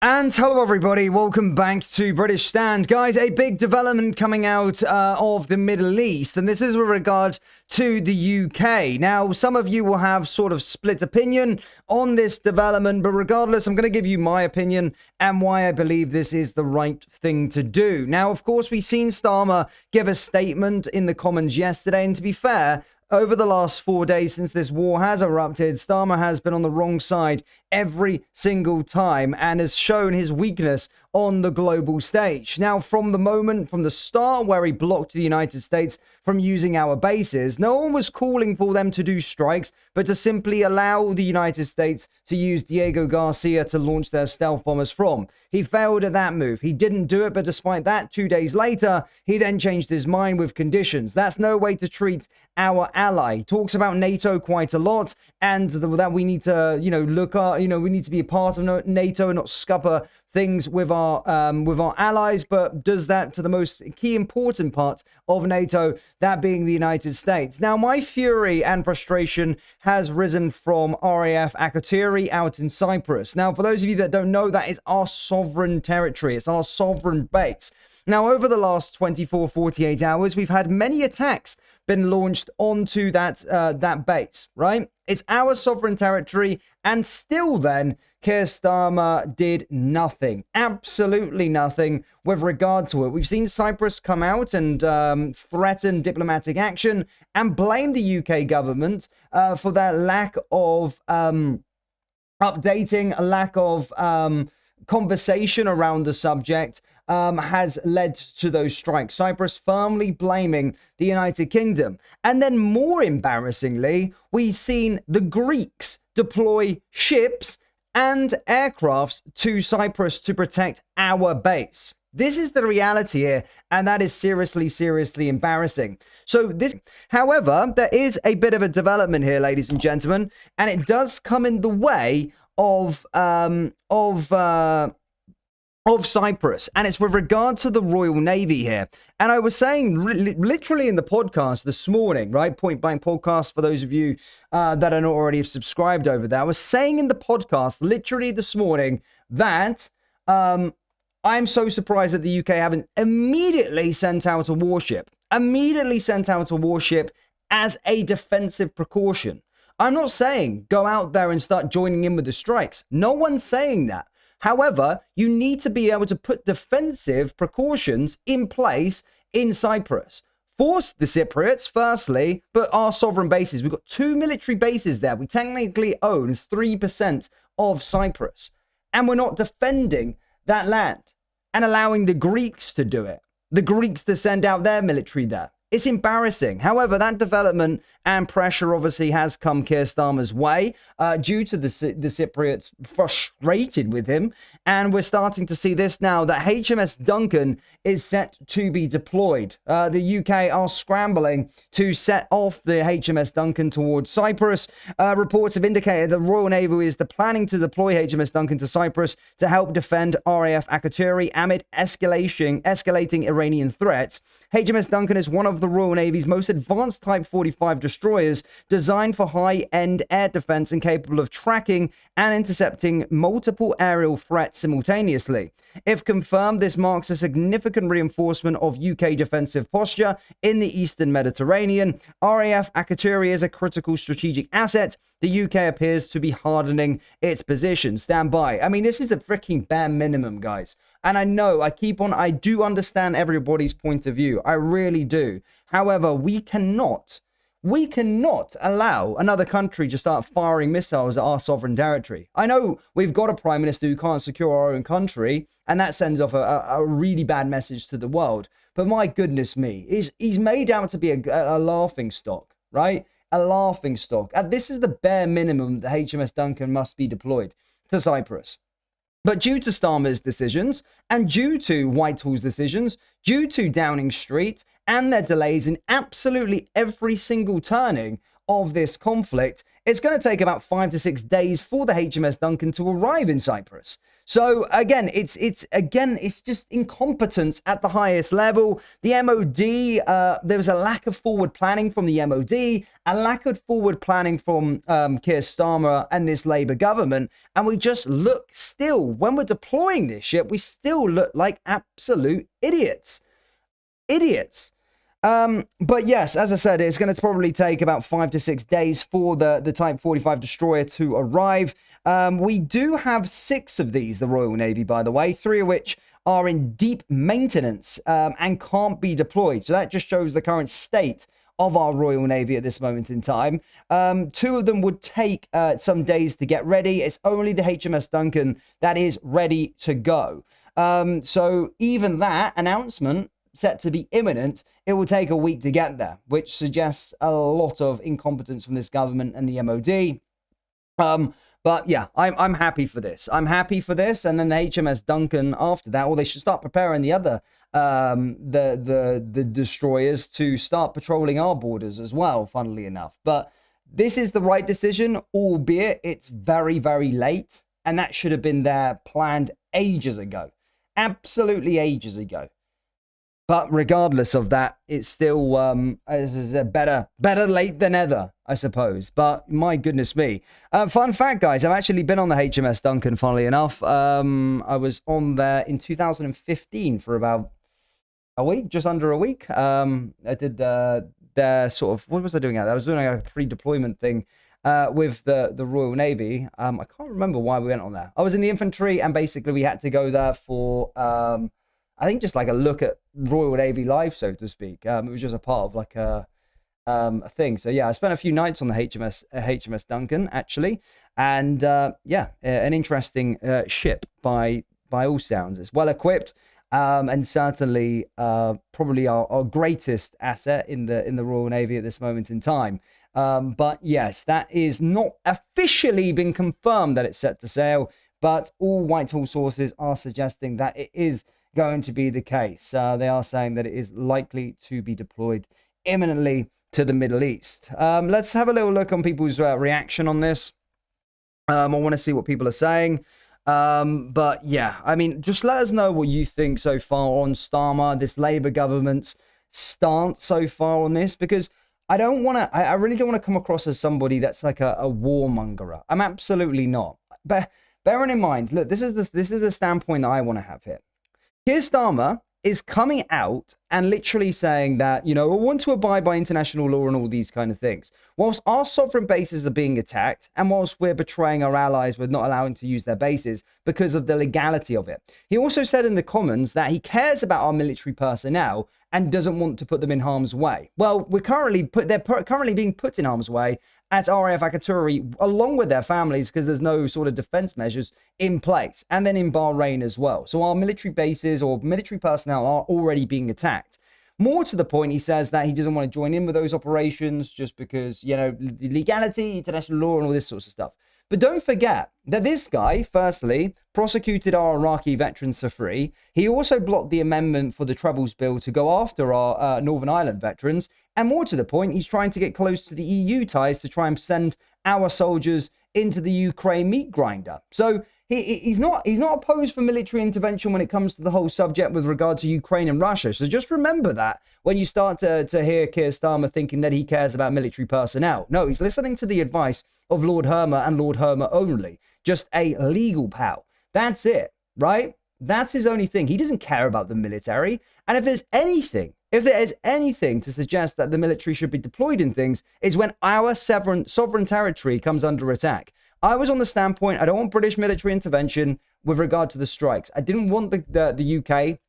And hello everybody, welcome back to British Stand. Guys, a big development coming out of the Middle East, and this is with regard to the UK. Now, some of you will have sort of split opinion on this development, but regardless, I'm going to give you my opinion and why I believe this is the right thing to do. Now, of course, we've seen Starmer give a statement in the Commons yesterday, and to be fair, over the last 4 days since this war has erupted, Starmer has been on the wrong side every single time and has shown his weakness on the global stage. Now, from the start where he blocked the United States from using our bases, no one was calling for them to do strikes, but to simply allow the United States to use Diego Garcia to launch their stealth bombers from. He failed at that move. He didn't do it, but despite that, 2 days later, he then changed his mind with conditions. That's no way to treat our ally. He talks about NATO quite a lot, and that we need to, we need to be a part of NATO and not scupper things with our allies, but does that to the most key important part of NATO, that being the United States. Now, my fury and frustration has risen from RAF Akrotiri out in Cyprus. Now, for those of you that don't know, that is our sovereign territory. It's our sovereign base. Now, over the last 24, 48 hours, we've had many attacks been launched onto that base, right? It's our sovereign territory, and still then, Keir Starmer did nothing, absolutely nothing with regard to it. We've seen Cyprus come out and threaten diplomatic action and blame the UK government for their lack of updating, a lack of conversation around the subject has led to those strikes. Cyprus firmly blaming the United Kingdom. And then more embarrassingly, we've seen the Greeks deploy ships and aircrafts to Cyprus to protect our base. This is the reality here, and that is seriously, seriously embarrassing. However, there is a bit of a development here, ladies and gentlemen, and it does come in the way of Cyprus, and it's with regard to the Royal Navy here. And I was saying literally in the podcast this morning, right? Point Blank Podcast, for those of you that are not already subscribed over there. I was saying in the podcast literally this morning that I'm so surprised that the UK haven't immediately sent out a warship. As a defensive precaution. I'm not saying go out there and start joining in with the strikes. No one's saying that. However, you need to be able to put defensive precautions in place in Cyprus. Force the Cypriots, firstly, but our sovereign bases. We've got 2 military bases there. We technically own 3% of Cyprus. And we're not defending that land and allowing the Greeks to do it. The Greeks to send out their military there. It's embarrassing. However, that development and pressure obviously has come Keir Starmer's way due to the Cypriots frustrated with him. And we're starting to see this now, that HMS Duncan is set to be deployed. The UK are scrambling to set off the HMS Duncan towards Cyprus. Reports have indicated the Royal Navy is planning to deploy HMS Duncan to Cyprus to help defend RAF Akrotiri amid escalating Iranian threats. HMS Duncan is one of the Royal Navy's most advanced Type 45 destroyers, designed for high-end air defense and capable of tracking and intercepting multiple aerial threats simultaneously. If confirmed, this marks a significant reinforcement of UK defensive posture in the Eastern Mediterranean. RAF Akrotiri is a critical strategic asset. The UK appears to be hardening its position. Stand by. I mean, this is the freaking bare minimum, guys. And I know I do understand everybody's point of view. I really do. However, we cannot allow another country to start firing missiles at our sovereign territory. I know we've got a prime minister who can't secure our own country, and that sends off a really bad message to the world. But my goodness me, he's made out to be a laughing stock, right? A laughing stock. And this is the bare minimum that HMS Duncan must be deployed to Cyprus. But due to Starmer's decisions, and due to Whitehall's decisions, due to Downing Street, and their delays in absolutely every single turning of this conflict, it's going to take about 5 to 6 days for the HMS Duncan to arrive in Cyprus. So again, it's just incompetence at the highest level. The MOD, there was a lack of forward planning from the MOD, a lack of forward planning from Keir Starmer and this Labour government, and we just look still, when we're deploying this ship, we still look like absolute idiots. But yes, as I said, it's going to probably take about 5 to 6 days for the Type 45 destroyer to arrive. We do have 6 of these, the Royal Navy, by the way, 3 of which are in deep maintenance and can't be deployed. So that just shows the current state of our Royal Navy at this moment in time. 2 of them would take some days to get ready. It's only the HMS Duncan that is ready to go. So even that announcement set to be imminent, it will take a week to get there, which suggests a lot of incompetence from this government and the MOD. But yeah, I'm happy for this. I'm happy for this, and then the HMS Duncan after that, or they should start preparing the other the destroyers to start patrolling our borders as well, funnily enough. But this is the right decision, albeit it's very, very late, and that should have been there planned ages ago. Absolutely ages ago. But regardless of that, it's still better late than ever, I suppose. But my goodness me. Fun fact, guys, I've actually been on the HMS Duncan, funnily enough. I was on there in 2015 for about a week, just under a week. I did their sort of, what was I doing out there? I was doing a pre-deployment thing with the Royal Navy. I can't remember why we went on there. I was in the infantry, and basically we had to go there for... I think just like a look at Royal Navy life, so to speak. It was just a part of like a thing. So yeah, I spent a few nights on the HMS Duncan actually, and yeah, an interesting ship by all sounds. It's well equipped, and certainly probably our greatest asset in the Royal Navy at this moment in time. But yes, that is not officially been confirmed that it's set to sail, but all Whitehall sources are suggesting that it is going to be the case. They are saying that it is likely to be deployed imminently to the Middle East. Let's have a little look on people's reaction on this. I want to see what people are saying. But yeah, I mean, just let us know what you think so far on Starmer, this Labour government's stance so far on this, because I really don't want to come across as somebody that's like a warmonger. I'm absolutely not. But bearing in mind, look, this is the standpoint that I want to have here. Keir Starmer is coming out and literally saying that, you know, we want to abide by international law and all these kind of things. Whilst our sovereign bases are being attacked, and whilst we're betraying our allies with not allowing to use their bases because of the legality of it. He also said in the Commons that he cares about our military personnel and doesn't want to put them in harm's way. Well, they're currently being put in harm's way at RAF Akrotiri, along with their families, because there's no sort of defense measures in place, and then in Bahrain as well. So our military bases or military personnel are already being attacked. More to the point, he says that he doesn't want to join in with those operations just because, you know, legality, international law, and all this sorts of stuff. But don't forget that this guy, firstly, prosecuted our Iraqi veterans for free. He also blocked the amendment for the Troubles Bill to go after our Northern Ireland veterans. And more to the point, he's trying to get close to the EU ties to try and send our soldiers into the Ukraine meat grinder. So he's not opposed for military intervention when it comes to the whole subject with regard to Ukraine and Russia. So just remember that when you start to hear Keir Starmer thinking that he cares about military personnel. No, he's listening to the advice of Lord Hermer and Lord Hermer only. Just a legal pal. That's it, right? That's his only thing. He doesn't care about the military. And if there is anything to suggest that the military should be deployed in things, is when our sovereign territory comes under attack. I was on the standpoint, I don't want British military intervention with regard to the strikes. I didn't want the UK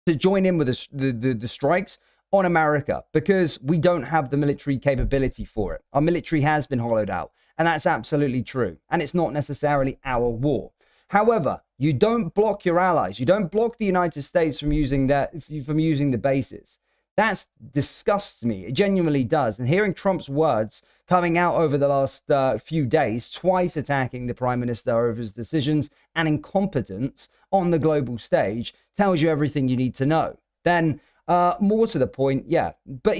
to join in with the strikes on America because we don't have the military capability for it. Our military has been hollowed out, and that's absolutely true. And it's not necessarily our war. However, you don't block your allies. You don't block the United States from using the bases. That disgusts me. It genuinely does. And hearing Trump's words coming out over the last few days, twice attacking the Prime Minister over his decisions and incompetence on the global stage, tells you everything you need to know. Then, more to the point, yeah. But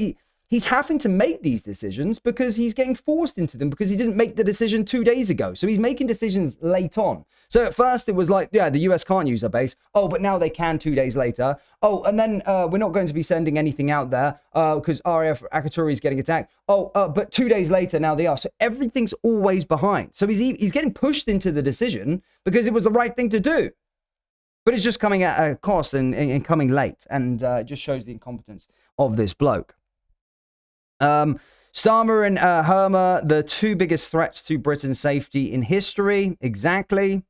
he's having to make these decisions because he's getting forced into them because he didn't make the decision 2 days ago. So he's making decisions late on. So at first it was like, yeah, the US can't use our base. Oh, but now they can 2 days later. Oh, and then we're not going to be sending anything out there because RAF Akaturi is getting attacked. Oh, but 2 days later now they are. So everything's always behind. So he's getting pushed into the decision because it was the right thing to do. But it's just coming at a cost and coming late. And it just shows the incompetence of this bloke. Starmer and Hermer, the two biggest threats to Britain's safety in history. Exactly.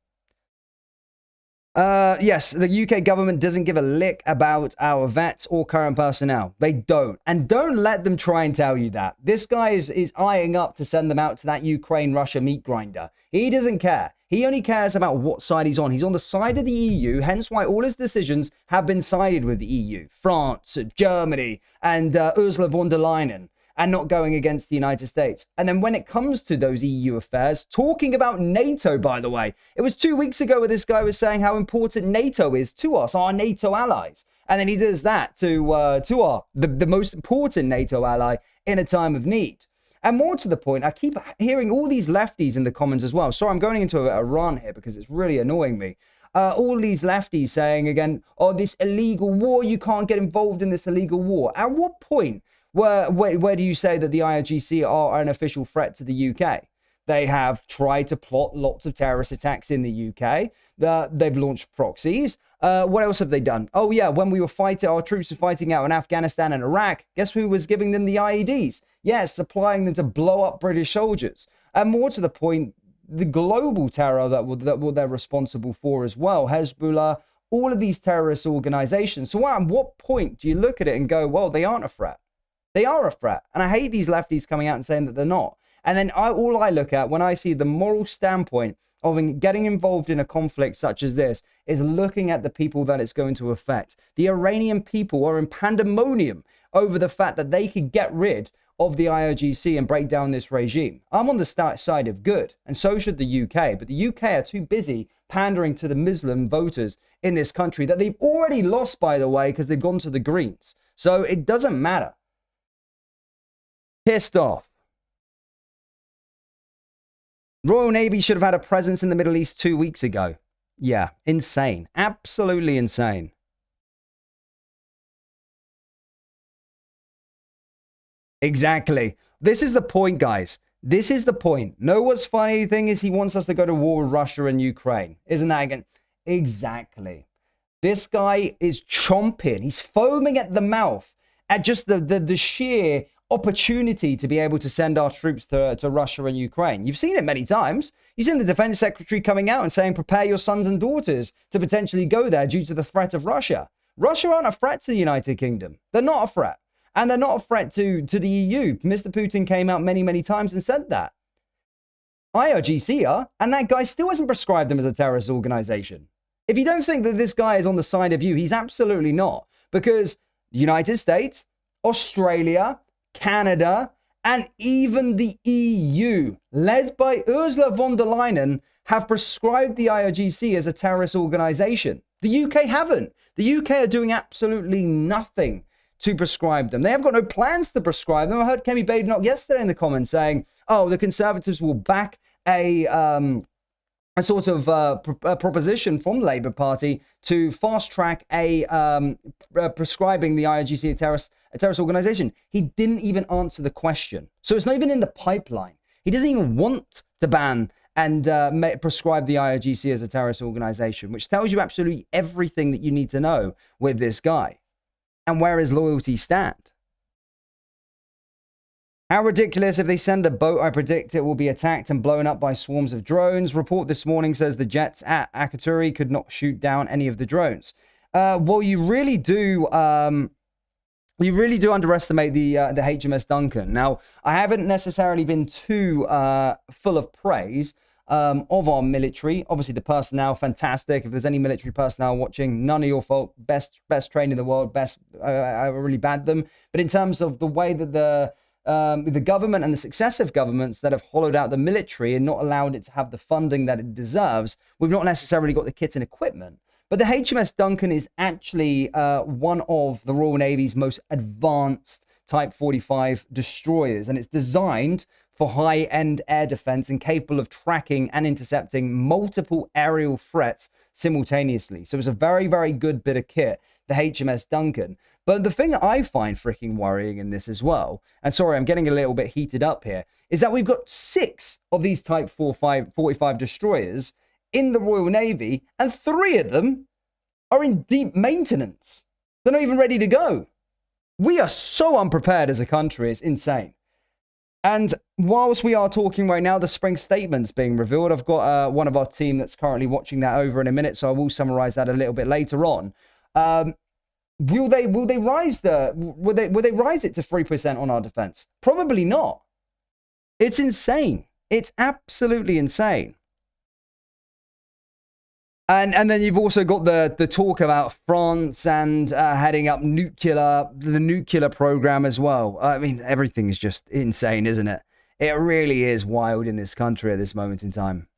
Yes, the UK government doesn't give a lick about our vets or current personnel. They don't. And don't let them try and tell you that. This guy is eyeing up to send them out to that Ukraine-Russia meat grinder. He doesn't care. He only cares about what side he's on. He's on the side of the EU, hence why all his decisions have been sided with the EU. France, Germany, and Ursula von der Leyen. And not going against the United States. And then when it comes to those EU affairs, talking about NATO, by the way, it was 2 weeks ago where this guy was saying how important NATO is to us, our NATO allies. And then he does that to the most important NATO ally in a time of need. And more to the point, I keep hearing all these lefties in the comments as well. Sorry, I'm going into a rant here because it's really annoying me. All these lefties saying again, oh, this illegal war, you can't get involved in this illegal war. At what point? Where do you say that the IRGC are an official threat to the UK? They have tried to plot lots of terrorist attacks in the UK. They've launched proxies. What else have they done? Oh, yeah, when we were fighting, our troops were fighting out in Afghanistan and Iraq, guess who was giving them the IEDs? Yes, supplying them to blow up British soldiers. And more to the point, the global terror that they're responsible for as well, Hezbollah, all of these terrorist organizations. So at what point do you look at it and go, well, they aren't a threat? They are a threat. And I hate these lefties coming out and saying that they're not. And then all I look at when I see the moral standpoint of getting involved in a conflict such as this is looking at the people that it's going to affect. The Iranian people are in pandemonium over the fact that they could get rid of the IRGC and break down this regime. I'm on the side of good, and so should the UK. But the UK are too busy pandering to the Muslim voters in this country that they've already lost, by the way, because they've gone to the Greens. So it doesn't matter. Pissed off. Royal Navy should have had a presence in the Middle East 2 weeks ago. Yeah, insane. Absolutely insane. Exactly. This is the point, guys. This is the point. Know what's funny thing is he wants us to go to war with Russia and Ukraine. Isn't that again? Exactly. This guy is chomping. He's foaming at the mouth at just the sheer opportunity to be able to send our troops to Russia and Ukraine. You've seen it many times. You've seen the defense secretary coming out and saying, prepare your sons and daughters to potentially go there due to the threat of Russia. Russia aren't a threat to the United Kingdom. They're not a threat. And they're not a threat to the EU. Mr. Putin came out many, many times and said that. IRGC are, and that guy still hasn't prescribed them as a terrorist organization. If you don't think that this guy is on the side of you, he's absolutely not. Because the United States, Australia, Canada, and even the EU, led by Ursula von der Leyen, have prescribed the IRGC as a terrorist organization. The UK haven't. The UK are doing absolutely nothing to prescribe them. They have got no plans to prescribe them. I heard Kemi Badenoch yesterday in the comments saying, oh, the Conservatives will back a sort of a proposition from the Labour Party to fast track prescribing the IRGC a terrorist organization. He didn't even answer the question. So it's not even in the pipeline. He doesn't even want to ban and prescribe the IRGC as a terrorist organization, which tells you absolutely everything that you need to know with this guy and where his loyalties stand. How ridiculous. If they send a boat, I predict it will be attacked and blown up by swarms of drones. Report this morning says the jets at Akaturi could not shoot down any of the drones. Well, you really do underestimate the HMS Duncan. Now, I haven't necessarily been too full of praise of our military. Obviously, the personnel, fantastic. If there's any military personnel watching, none of your fault. Best trained in the world. I really bad them. But in terms of the way that the government and the successive governments that have hollowed out the military and not allowed it to have the funding that it deserves, we've not necessarily got the kit and equipment. But the HMS Duncan is actually one of the Royal Navy's most advanced Type 45 destroyers, and it's designed for high-end air defense and capable of tracking and intercepting multiple aerial threats simultaneously. So it's a very, very good bit of kit, the HMS Duncan. But the thing I find freaking worrying in this as well, and sorry, I'm getting a little bit heated up here, is that we've got 6 of these Type 45 destroyers in the Royal Navy, and 3 of them are in deep maintenance. They're not even ready to go. We are so unprepared as a country. It's insane. And whilst we are talking right now, the spring statement's being revealed. I've got one of our team that's currently watching that over in a minute, so I will summarize that a little bit later on. Will they rise will they rise it to 3% on our defense? Probably not. It's insane. It's absolutely insane. And then you've also got the talk about France and heading up the nuclear program as well. I mean, everything is just insane, isn't it? It really is wild in this country at this moment in time.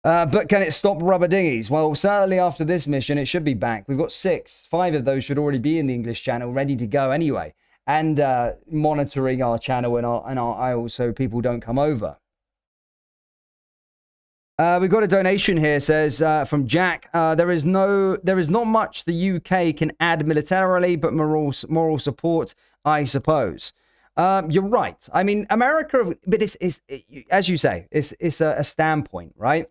But can it stop rubber dinghies? Well, certainly after this mission, it should be back. We've got 6. 5 of those should already be in the English Channel, ready to go anyway, and monitoring our channel and our aisles so people don't come over. We've got a donation here, says from Jack. There is not much the UK can add militarily, but moral support, I suppose. You're right. I mean, America, but it's as you say, it's a standpoint, right?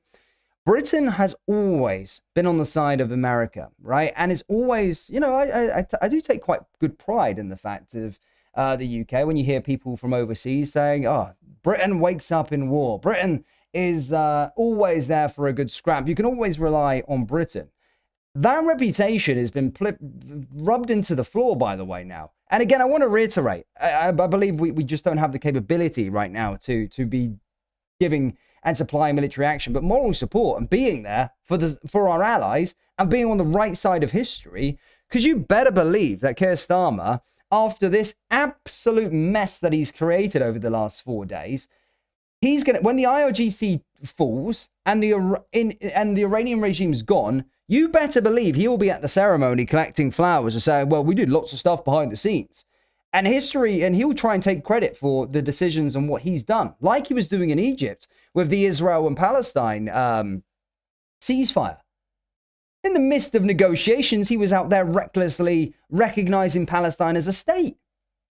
Britain has always been on the side of America, right? And it's always, you know, I do take quite good pride in the fact of the UK when you hear people from overseas saying, "Oh, Britain wakes up in war. Britain is always there for a good scrap. You can always rely on Britain." That reputation has been rubbed into the floor, by the way, now. And again, I want to reiterate, I believe we just don't have the capability right now to be giving and supplying military action, but moral support and being there for our allies and being on the right side of history, because you better believe that Keir Starmer, after this absolute mess that he's created over the last 4 days, he's gonna, when the IRGC falls and the Iranian regime's gone, you better believe he will be at the ceremony collecting flowers and saying, "Well, we did lots of stuff behind the scenes." And he'll try and take credit for the decisions and what he's done, like he was doing in Egypt with the Israel and Palestine ceasefire. In the midst of negotiations, he was out there recklessly recognizing Palestine as a state.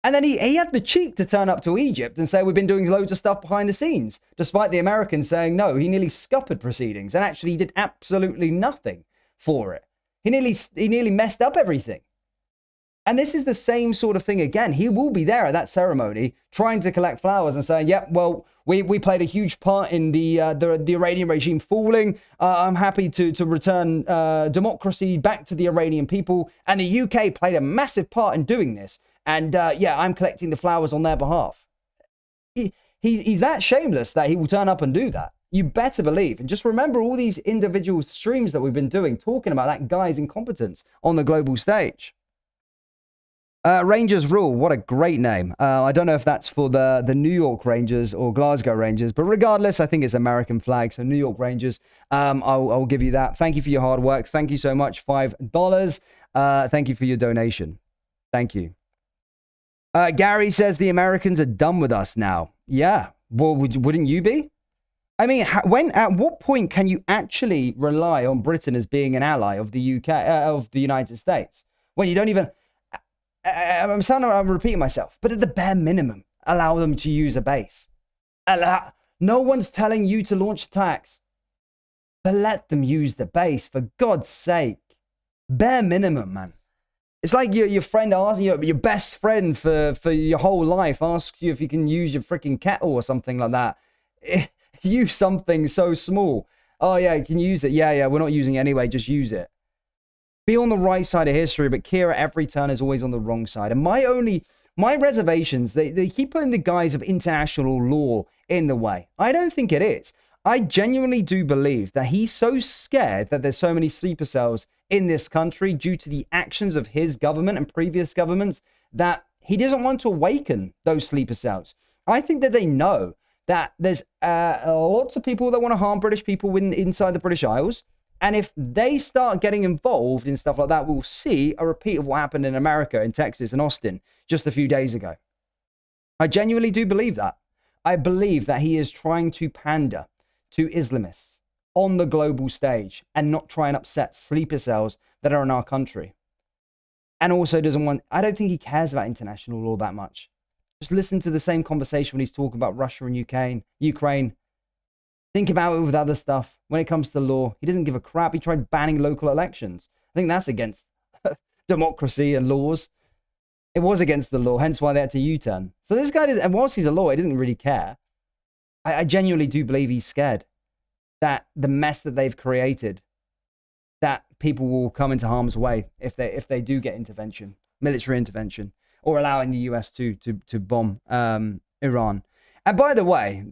And then he had the cheek to turn up to Egypt and say, "We've been doing loads of stuff behind the scenes," despite the Americans saying no. He nearly scuppered proceedings, and actually he did absolutely nothing for it. He nearly messed up everything. And this is the same sort of thing again. He will be there at that ceremony trying to collect flowers and saying, "Yep, well, we played a huge part in the Iranian regime falling. I'm happy to return democracy back to the Iranian people. And the UK played a massive part in doing this. And yeah, I'm collecting the flowers on their behalf." He's that shameless that he will turn up and do that. You better believe. And just remember all these individual streams that we've been doing, talking about that guy's incompetence on the global stage. Rangers Rule, what a great name. I don't know if that's for the New York Rangers or Glasgow Rangers, but regardless, I think it's American flag, so New York Rangers. I'll give you that. Thank you for your hard work. Thank you so much. $5. Thank you for your donation. Thank you. Gary says the Americans are done with us now. Yeah, well, wouldn't you be? I mean, at what point can you actually rely on Britain as being an ally of the UK, of the United States, when you don't even... I'm repeating myself, but at the bare minimum, allow them to use a base. No one's telling you to launch attacks, but let them use the base, for God's sake. Bare minimum, man. It's like your friend asks you, your best friend for your whole life asks you if you can use your freaking kettle or something like that. Use something so small. Oh yeah, you can use it. Yeah, we're not using it anyway, just use it. Be on the right side of history, but Kira every turn is always on the wrong side. And my reservations, they keep putting the guise of international law in the way. I don't think it is. I genuinely do believe that he's so scared that there's so many sleeper cells in this country due to the actions of his government and previous governments that he doesn't want to awaken those sleeper cells. I think that they know that there's lots of people that want to harm British people inside the British Isles. And if they start getting involved in stuff like that, we'll see a repeat of what happened in America, in Texas and Austin just a few days ago. I genuinely do believe that. I believe that he is trying to pander to Islamists on the global stage and not try and upset sleeper cells that are in our country. And also I don't think he cares about international law that much. Just listen to the same conversation when he's talking about Russia and Ukraine. Think about it with other stuff. When it comes to law, he doesn't give a crap. He tried banning local elections. I think that's against democracy and laws. It was against the law, hence why they had to U-turn. So this guy, and whilst he's a lawyer, he doesn't really care. I genuinely do believe he's scared that the mess that they've created, that people will come into harm's way if they do get intervention, military intervention, or allowing the US to bomb Iran. And by the way,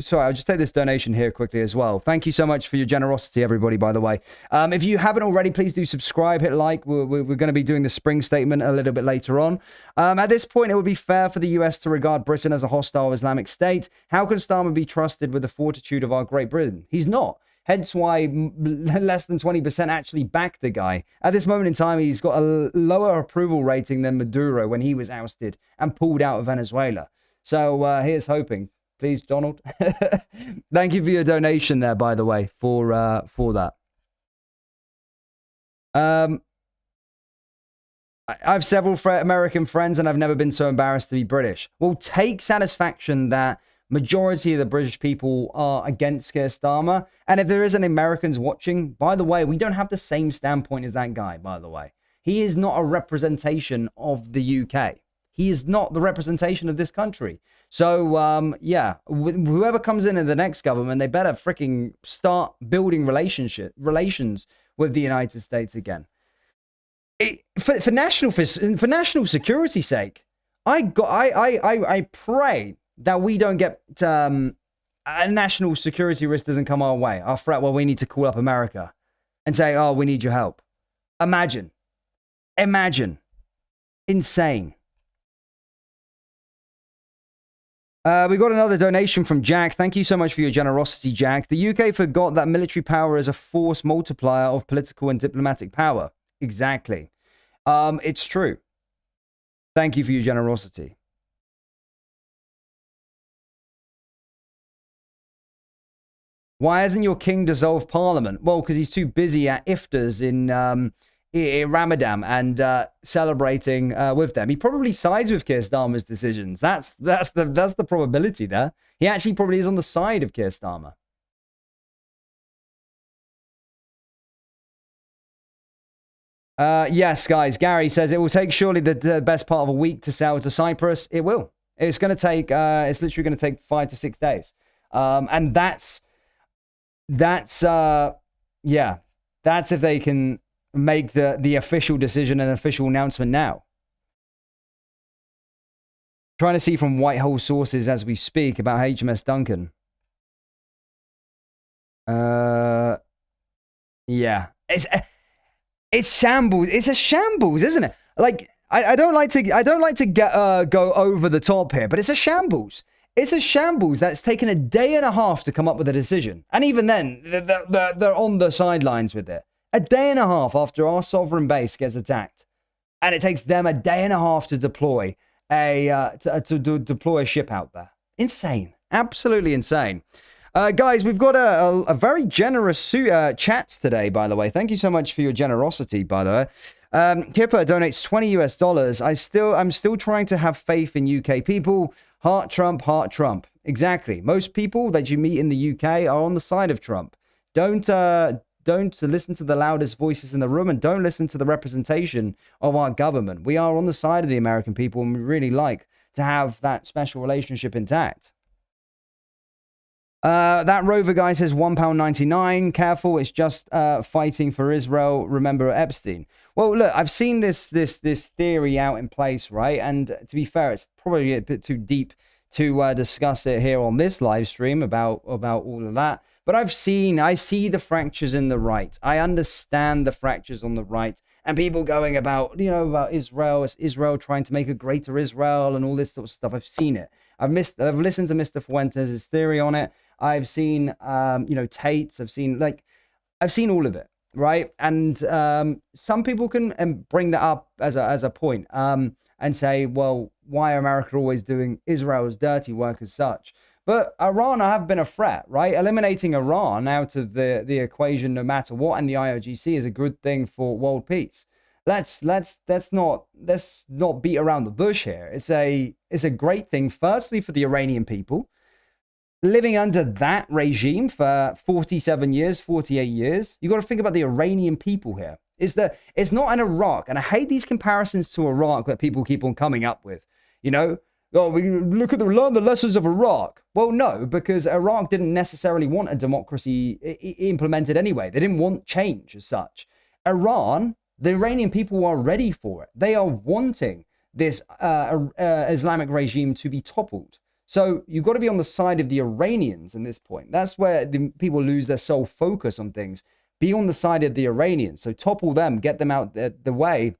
sorry, I'll just take this donation here quickly as well. Thank you so much for your generosity, everybody, by the way. If you haven't already, please do subscribe, hit like. We're going to be doing the spring statement a little bit later on. At this point, it would be fair for the US to regard Britain as a hostile Islamic state. How can Starmer be trusted with the fortitude of our Great Britain? He's not. Hence why less than 20% actually back the guy. At this moment in time, he's got a lower approval rating than Maduro when he was ousted and pulled out of Venezuela. So here's hoping. Please, Donald. Thank you for your donation there, by the way, for that. I have several American friends, and I've never been so embarrassed to be British. Well, take satisfaction that majority of the British people are against Keir Starmer. And if there is any Americans watching, by the way, we don't have the same standpoint as that guy, by the way. He is not a representation of the UK. He is not the representation of this country. So, yeah, whoever comes in the next government, they better freaking start building relations with the United States again. For national security's sake, I pray that we don't get a national security risk doesn't come our way. Our threat, well, we need to call up America and say, oh, we need your help. Imagine. Insane. We got another donation from Jack. Thank you so much for your generosity, Jack. The UK forgot that military power is a force multiplier of political and diplomatic power. Exactly. It's true. Thank you for your generosity. Why hasn't your king dissolved parliament? Well, because he's too busy at iftars in Ramadan and celebrating with them. He probably sides with Keir Starmer's decisions. That's the probability there. He actually probably is on the side of Keir Starmer. Yes, guys. Gary says it will take surely the best part of a week to sail to Cyprus. It will. It's going to take. It's literally going to take 5 to 6 days. And that's yeah. That's if they can make the official decision and official announcement now. Trying to see from Whitehall sources as we speak about HMS Duncan. Yeah. It's shambles. It's a shambles, isn't it? Like I don't like to go over the top here, but it's a shambles. It's a shambles that's taken a day and a half to come up with a decision. And even then, they're on the sidelines with it. A day and a half after our sovereign base gets attacked. And it takes them a day and a half to deploy deploy a ship out there. Insane. Absolutely insane. Guys, we've got a very generous chat today, by the way. Thank you so much for your generosity, by the way. Kipper donates $20. I'm still trying to have faith in UK people. Heart Trump, heart Trump. Exactly. Most people that you meet in the UK are on the side of Trump. Don't listen to the loudest voices in the room, and don't listen to the representation of our government. We are on the side of the American people, and we really like to have that special relationship intact. That Rover guy says £1.99. Careful, it's just fighting for Israel. Remember Epstein. Well, look, I've seen this theory out in place, right? And to be fair, it's probably a bit too deep to discuss it here on this live stream about all of that. But I see the fractures in the right. I understand the fractures on the right, and people going about Israel, it's Israel trying to make a greater Israel and all this sort of stuff. I've seen it. I've listened to Mr. Fuentes' theory on it. I've seen, Tate's. I've seen I've seen all of it, right? And some people can bring that up as a point and say, well, why are America always doing Israel's dirty work as such? But Iran have been a threat, right? Eliminating Iran out of the equation, no matter what, and the IRGC is a good thing for world peace. Let's not beat around the bush here. It's a great thing, firstly, for the Iranian people living under that regime for 47 years, 48 years. You got to think about the Iranian people here. It's not an Iraq, and I hate these comparisons to Iraq that people keep on coming up with. You know, oh, we look at learn the lessons of Iraq. Well, no, because Iraq didn't necessarily want a democracy implemented anyway. They didn't want change as such. Iran, the Iranian people are ready for it. They are wanting this Islamic regime to be toppled. So you've got to be on the side of the Iranians in this point. That's where the people lose their sole focus on things. Be on the side of the Iranians. So topple them, get them out the way,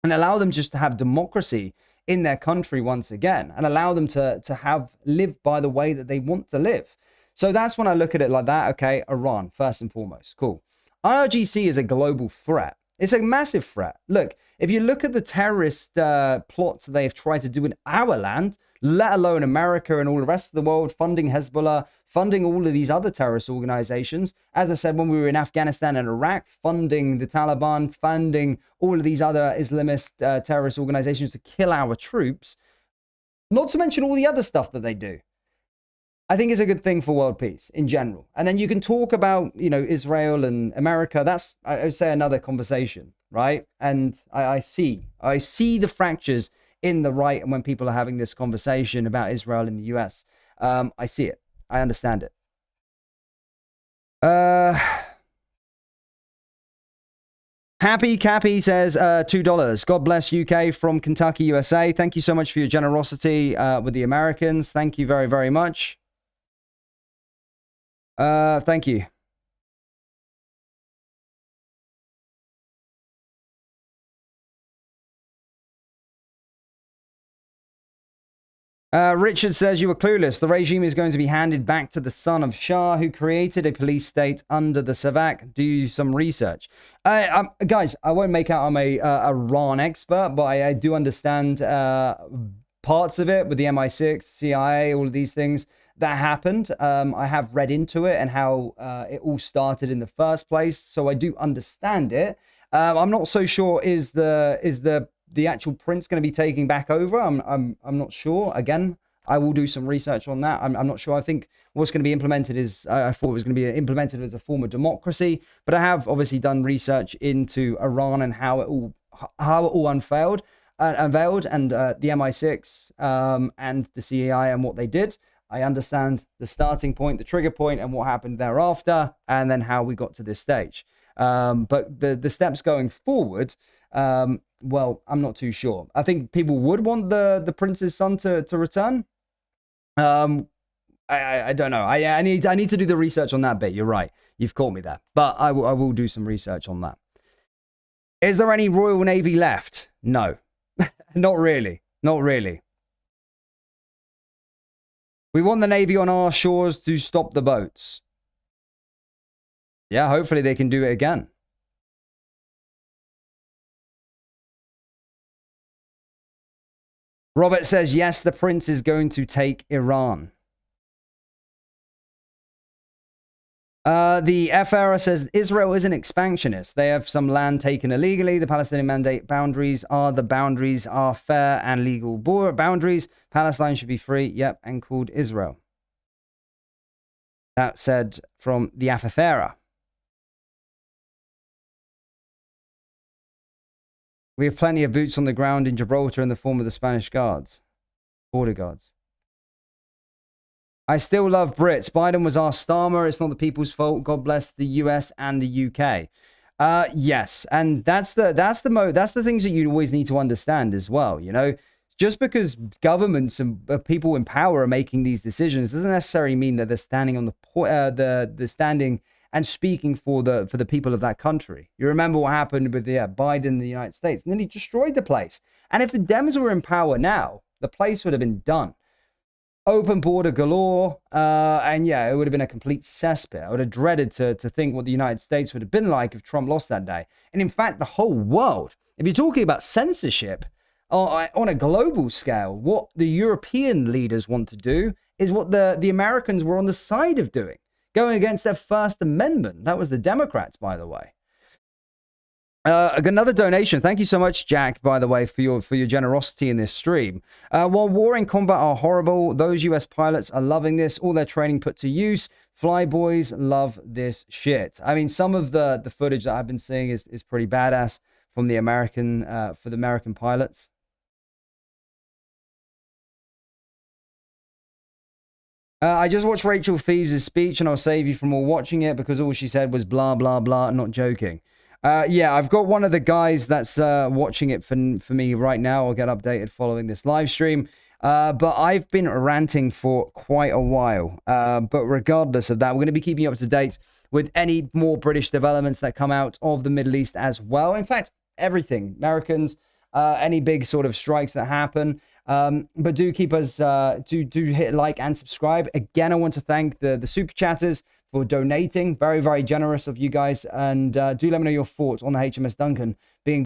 and allow them just to have democracy in their country once again, and allow them to live by the way that they want to live. So that's when I look at it like that. Okay, Iran, first and foremost. Cool. IRGC is a global threat. It's a massive threat. Look, if you look at the terrorist plots they've tried to do in our land, let alone America and all the rest of the world, funding Hezbollah, funding all of these other terrorist organizations. As I said, when we were in Afghanistan and Iraq, funding the Taliban, funding all of these other Islamist terrorist organizations to kill our troops, not to mention all the other stuff that they do. I think it's a good thing for world peace in general. And then you can talk about, Israel and America. That's, I would say, another conversation, right? And I see the fractures in the right, and when people are having this conversation about Israel in the US, I see it. I understand it. Happy Cappy says $2. God bless UK from Kentucky, USA. Thank you so much for your generosity with the Americans. Thank you very, very much. Thank you. Richard says, you were clueless. The regime is going to be handed back to the son of Shah, who created a police state under the Savak. Do some research. Guys, I won't make out I'm a Iran expert, but I do understand parts of it with the MI6, CIA, all of these things that happened. I have read into it and how it all started in the first place, so I do understand it. I'm not so sure is the actual prince going to be taking back over. I'm not sure. Again, I will do some research on that. I'm not sure. I think what's going to be implemented is, I thought it was going to be implemented as a form of democracy, but I have obviously done research into Iran and how it all unveiled, and the MI6 and the CIA and what they did. I understand the starting point, the trigger point, and what happened thereafter, and then how we got to this stage. But the steps going forward, well, I'm not too sure. I think people would want the prince's son to return. I don't know. I need to do the research on that bit. You're right. You've caught me there. But I will do some research on that. Is there any Royal Navy left? No. Not really. Not really. We want the Navy on our shores to stop the boats. Yeah, hopefully they can do it again. Robert says, yes, the prince is going to take Iran. The F-era says, Israel is an expansionist. They have some land taken illegally. The Palestinian mandate boundaries are fair and legal boundaries. Palestine should be free. Yep, and called Israel. That said from the F-era. We have plenty of boots on the ground in Gibraltar in the form of the Spanish guards. Border guards. I still love Brits. Biden was our Starmer. It's not the people's fault. God bless the US and the UK. Yes, and that's the things that you always need to understand as well. Just because governments and people in power are making these decisions doesn't necessarily mean that they're standing on the standing and speaking for the people of that country. You remember what happened with Biden in the United States, and then he destroyed the place. And if the Dems were in power now, the place would have been done. open border galore. And yeah, it would have been a complete cesspit. I would have dreaded to think what the United States would have been like if Trump lost that day. And in fact, the whole world, if you're talking about censorship on a global scale, what the European leaders want to do is what the Americans were on the side of doing, going against their First Amendment. That was the Democrats, by the way. Another donation. Thank you so much, Jack, by the way, for your generosity in this stream. While war and combat are horrible, those US pilots are loving this. All their training put to use. Flyboys love this shit. I mean, some of the footage that I've been seeing is pretty badass from the American for the American pilots. I just watched Rachel Thieves' speech, and I'll save you from all watching it because all she said was blah, blah, blah, not joking. Yeah, I've got one of the guys that's watching it for me right now. I'll get updated following this live stream. But I've been ranting for quite a while. But regardless of that, we're going to be keeping you up to date with any more British developments that come out of the Middle East as well. In fact, everything. Americans, any big sort of strikes that happen. But do keep us, do hit like and subscribe. Again, I want to thank the super chatters for donating. Very, very generous of you guys. And do let me know your thoughts on the HMS Duncan being